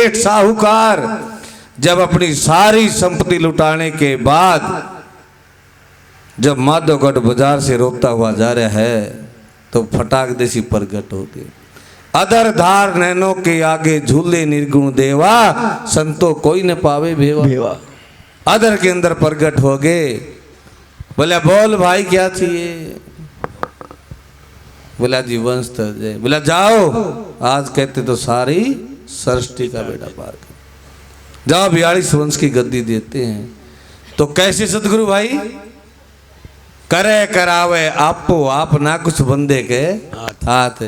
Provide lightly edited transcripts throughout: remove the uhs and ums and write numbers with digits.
सेठ साहूकार जब अपनी सारी संपत्ति लुटाने के बाद जब माधोगढ़ बाजार से रोता हुआ जा रहा है तो फटाक देसी प्रगट हो गए। अधर धार नैनो के आगे झूले निर्गुण देवा, संतो कोई न पावे भेवा। अधर के अंदर प्रगट हो गए। बोला बोल भाई क्या चाहिए? बोला जी वंश जय। बोला जाओ, आज कहते तो सारी सृष्टि का बेड़ा पार कर जाओ, 42 वंश की गद्दी देते हैं। तो कैसे सतगुरु भाई? करे करावे आपो आप ना कुछ बंदे के हाथ।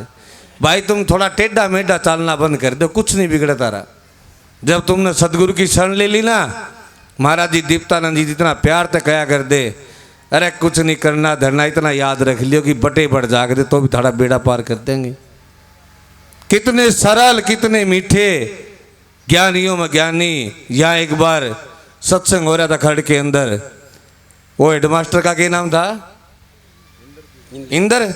भाई तुम थोड़ा टेढ़ा मेढ़ा चालना बंद कर दो, कुछ नहीं बिगड़ा तारा। जब तुमने सतगुरु की शरण ले ली ना, महाराज जी दीप्तानंद जी जितना प्यार तक कया कर दे, अरे कुछ नहीं करना धरना, इतना याद रख लियो कि बटे बढ़ जाग दे तो भी थोड़ा बेड़ा पार कर देंगे। कितने सरल कितने मीठे ज्ञानियों में ज्ञानी। यहाँ एक बार सत्संग हो रहा था खड़ के अंदर, वो हेडमास्टर का क्या नाम था? इंदर।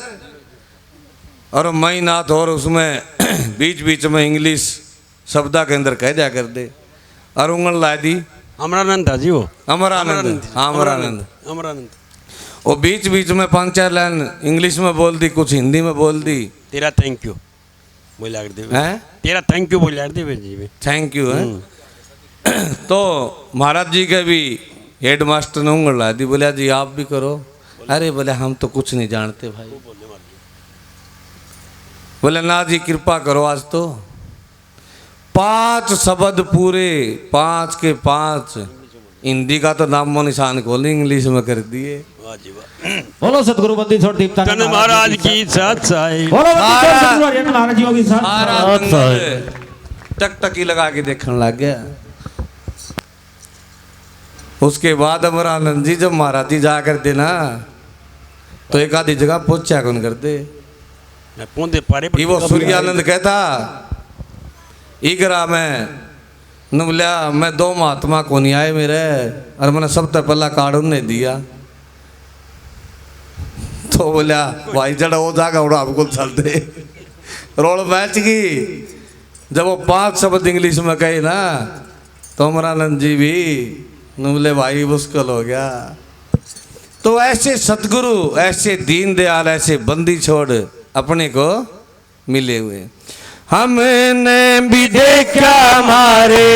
और मईनाथ, और उसमें बीच बीच में इंग्लिश शब्दा के अंदर कह दिया कर दे। और उंगल ला दी अमरानंद था जी, वो अमरानंद। हाँ अमरानंद। अमरानंद वो बीच बीच में 5-4 लाइन इंग्लिश में बोल दी, कुछ हिंदी में बोल दी। तेरा थैंक यू बोला कर दे, तेरा थैंक यू बोला कर दे जी, थैंक यू है। तो महाराज जी के भी हेड मास्टर ने उंगल ला दी। बोला जी आप भी करो। अरे बोले हम तो कुछ नहीं जानते भाई। बोले ना जी कृपा करो, आज तो 5 शब्द पूरे 5 के 5 हिंदी का तो नामो निशान खोल इंग्लिश में कर दिए। बोलो सतगुरु बंदी छोड़ दीप्तानंद महाराज की सच्चाई। बोलो सतगुरु हरियाणा महाराज जी की सच्चाई। टकटकी लगा के देखने लग गया। उसके बाद अमरानंद जी जब महाराज जी जा कर दे ना, तो एक आधी जगह पहुंचा कौन कर दे। वो सूर्यानंद कहता इगरा में बोलिया मैं 2 महात्मा को नहीं आए मेरे, और मैंने सबसे पहला कार्ड उन्हें दिया। तो बोलिया भाई जड़ा हो जाएगा उड़ा आपको चल दे। रोड मैच की जब वो 5 शब्द इंग्लिश में कहे ना, तो अमरानंद जी भी बोले भाई मुश्किल हो गया। तो ऐसे सतगुरु, ऐसे दीन दयाल, ऐसे बंदी छोड़ अपने को मिले हुए। हमने भी देखा हमारे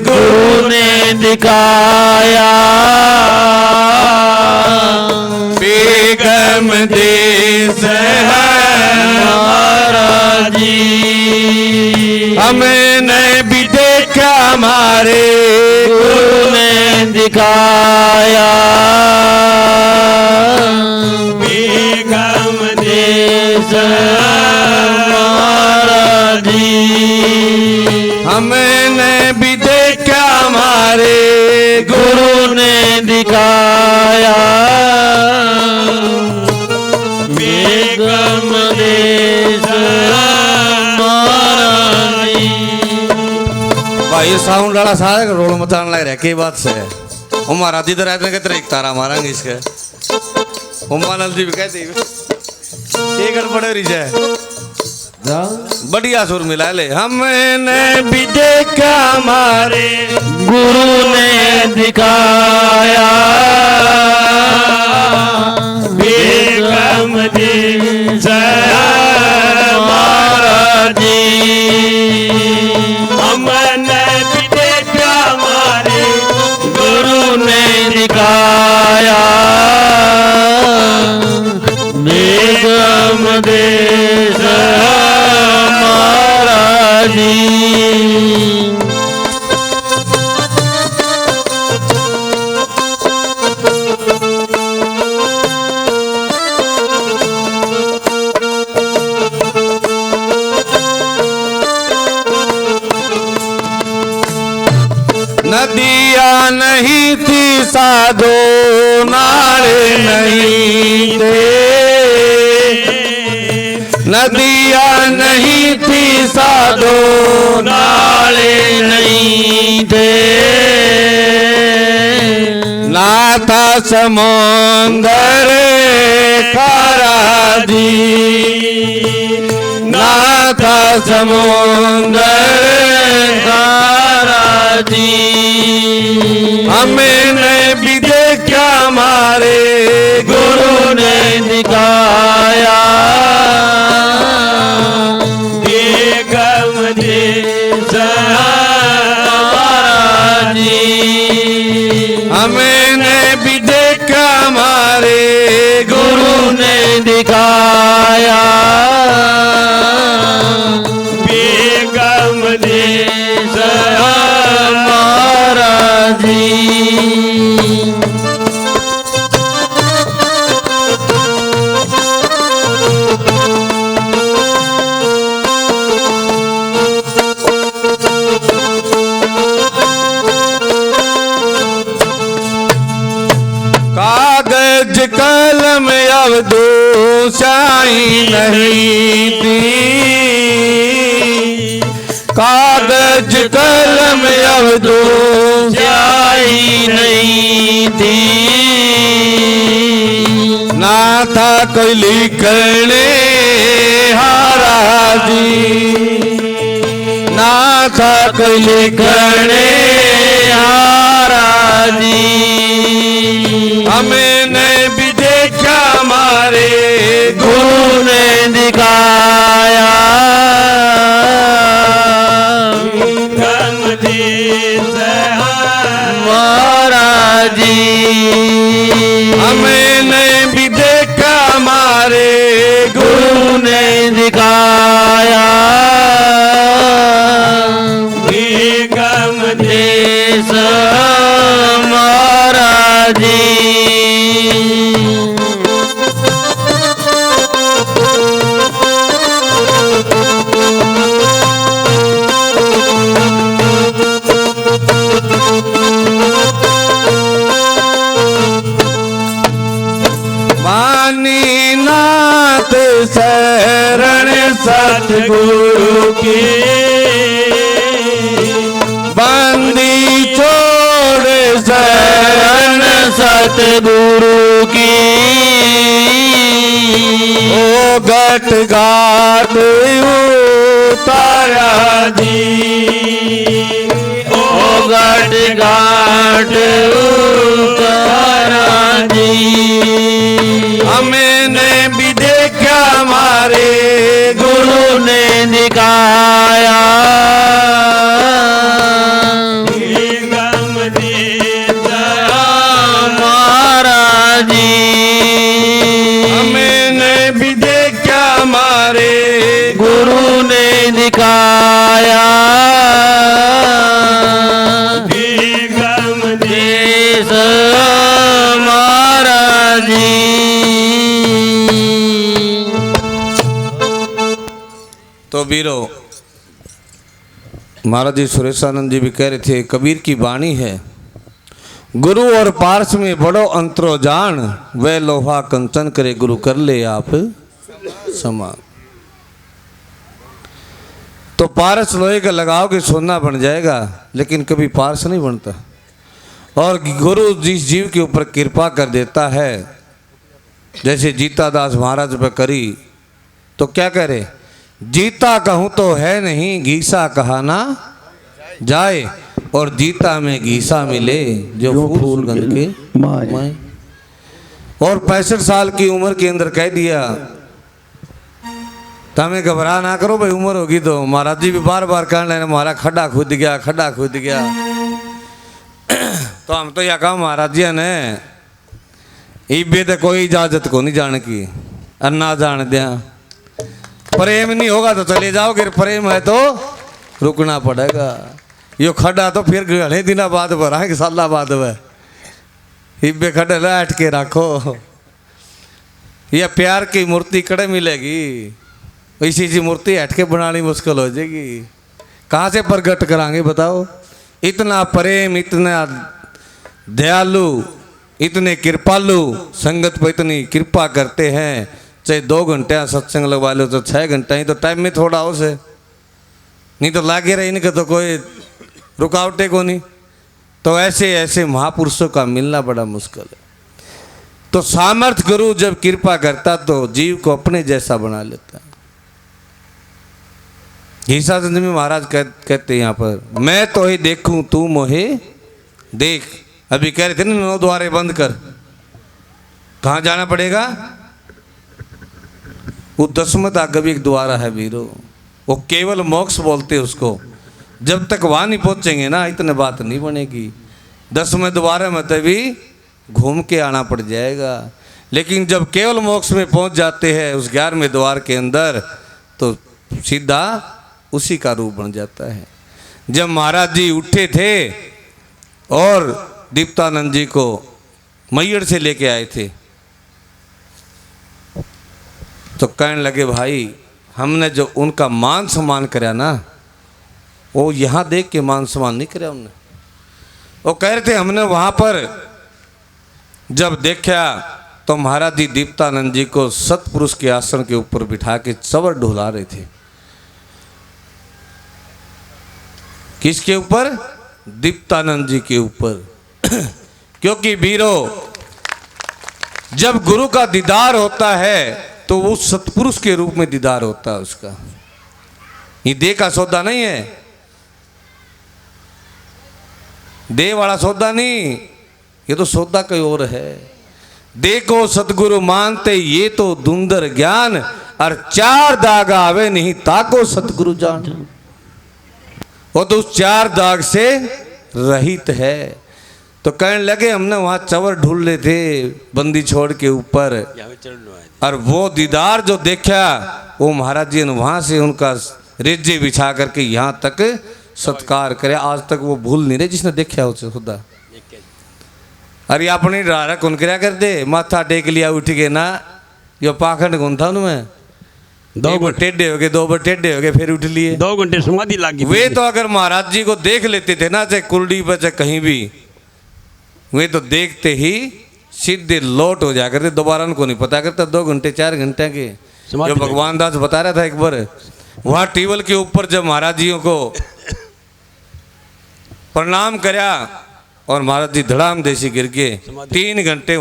गुरु ने दिखाया, बेगम देश है हमारा जी। हमने भी देखा हमारे गुरु ने दिखाया, बेगम देश हमने भी देखा हमारे गुरु ने दिखाया, बेगम देश भाई साउंड वाला सारे रोड मचाने लग रहा है। बात से हमारा जिधर रहते हैं कहते एक तारा मारेंगे इसके। उमानंद जी भी कहते ये गड़बड़ रही है, बढ़िया सुर मिला ले। हमने भी देखा हमारे गुरु ने दिखाया, बेगम देश हमारा जी। हमने भी देखा हमारे गुरु ने दिखाया, बेगम देश हमारा जी। नदियाँ नहीं थी साधो नाले नहीं थे, नदियाँ नहीं थी साधो नाले नहीं थे, ना था समुंदर खारा जी, ना था समुंदर खारा महाराज जी। हमने भी देखा हमारे गुरु ने दिखाया बेगम देश महाराज जी। कागज कलम अब दो स्याही नहीं थी, कागज कलम अब दो स्याही नहीं थी, ना था कोई लिखने हारा जी, ना था कोई लिखने हारा जी। हमने भी देखा हमारे गुरु ने दिखाया बेगम देश महाराज जी। हमने भी देखा हमारे गुरु ने दिखाया बेगम देश महाराज जी। मानी नाथ शरण सतगुरु की, बंदी छोड़ शरण सतगुरु की, ओ घट घाट उतारा जी। ओ घट घाट उतारा जी। हमने भी देखा हमारे गुरु ने दिखाया बेगम देश महाराज जी। हमने भी देखा हमारे गुरु ने दिखाया बेगम देश महाराज जी। तो वीरो महाराज जी सुरेशानंद जी भी कह रहे थे, कबीर की वाणी है, गुरु और पार्स में बड़ो अंतरो जान, वह लोहा कंचन करे गुरु कर ले आप समान। तो पारस लोहे का लगाओ कि सोना बन जाएगा, लेकिन कभी पारस नहीं बनता। और गुरु जिस जीव के ऊपर कृपा कर देता है, जैसे जीता दास महाराज पर करी, तो क्या करे, जीता कहूँ तो है नहीं, घीसा कहा ना जाए, और जीता में घीसा मिले जो फूल गंध के माए। और 65 साल की उम्र के अंदर कह दिया, तमें घबरा ना करो भाई, उम्र होगी तो। महाराज जी भी बार बार कहने लगे, हमारा खड्डा खुद गया, खड्डा खुद गया। तो हम तो यह कहा महाराज जी ने इबे तो कोई इजाजत को नहीं जाने की, और ना जान दिया। प्रेम नहीं होगा तो चले जाओगे, प्रेम है तो रुकना पड़ेगा। यो खड्डा तो फिर घने दिन बाद भराएंगे, साल बाद वह इबे खड्डे लाट के रखो। यह प्यार की मूर्ति कड़े मिलेगी, इसी सी मूर्ति हट के बनानी मुश्किल हो जाएगी। कहाँ से प्रकट कराएंगे बताओ। इतना प्रेम, इतना दयालु, इतने कृपालु, संगत पर इतनी कृपा करते हैं। चाहे 2 घंटे सत्संग लगवा लो तो 6 घंटा ही तो टाइम में थोड़ा हो से, नहीं तो लागे रहे इनके तो कोई रुकावटें को नहीं। तो ऐसे ऐसे महापुरुषों का मिलना बड़ा मुश्किल है। तो सामर्थ्य गुरु जब कृपा करता तो जीव को अपने जैसा बना लेता है। घीसा चंद में महाराज कहते यहाँ पर, मैं तो ही देखूं तू मोहे देख। अभी कह रहे थे ना 9 द्वारे बंद कर, कहाँ जाना पड़ेगा। वो 10वां कभी एक द्वारा है वीरो, वो केवल मोक्ष बोलते उसको। जब तक वहाँ नहीं पहुँचेंगे ना इतने बात नहीं बनेगी। 10वें द्वार में तभी घूम के आना पड़ जाएगा। लेकिन जब केवल मोक्ष में पहुँच जाते हैं उस 11वें द्वार के अंदर तो सीधा उसी का रूप बन जाता है। जब महाराज जी उठे थे और दीप्तानंद जी को मैहर से लेके आए थे तो कहने लगे भाई हमने जो उनका मान सम्मान कराया ना वो यहाँ देख के मान सम्मान नहीं कराया उनने। वो कह रहे थे हमने वहाँ पर जब देखा तो महाराज जी दीप्तानंद जी को सतपुरुष के आसन के ऊपर बिठा के चवर ढुला रहे थे। किसके ऊपर? दीप्तानंद जी के ऊपर। क्योंकि वीरों जब गुरु का दीदार होता है तो वो सतपुरुष के रूप में दीदार होता है उसका। ये देह का सौदा नहीं है, देह वाला सौदा नहीं, ये तो सौदा कोई और है। देखो सतगुरु मानते ये तो दुंदर ज्ञान और 4 दाग आवे नहीं ताको सतगुरु जान। वो तो उस 4 दाग से रहित है। तो कहने लगे हमने वहाँ चवर ढूंढ ले थे बंदी छोड़ के ऊपर और वो दीदार जो देखा वो महाराज जी ने वहाँ से उनका रेजे बिछा करके यहाँ तक सत्कार करे। आज तक वो भूल नहीं रहे जिसने देखा उसे खुदा। अरे अपनी रारा कौन क्या कर दे माथा टेक लिया उठ के ना यो पाखंड कौन था उनमें 2 बार टेढ़े हो गए 2 बार टेढ़े हो गए फिर उठ लिए 2 घंटे समाधि लागी। वे तो अगर महाराज जी को देख लेते थे ना चाहे कुलडी पर चाहे कहीं भी वे तो देखते ही सीधे लोट हो जा करते। दोबारा उनको नहीं पता करता 2 घंटे 4 घंटे के जो भगवान दास बता रहा था एक बार वहाँ टेबल के ऊपर जब महाराज जियों को प्रणाम करया और महाराज जी धड़ाम देसी गिर के 3 घंटे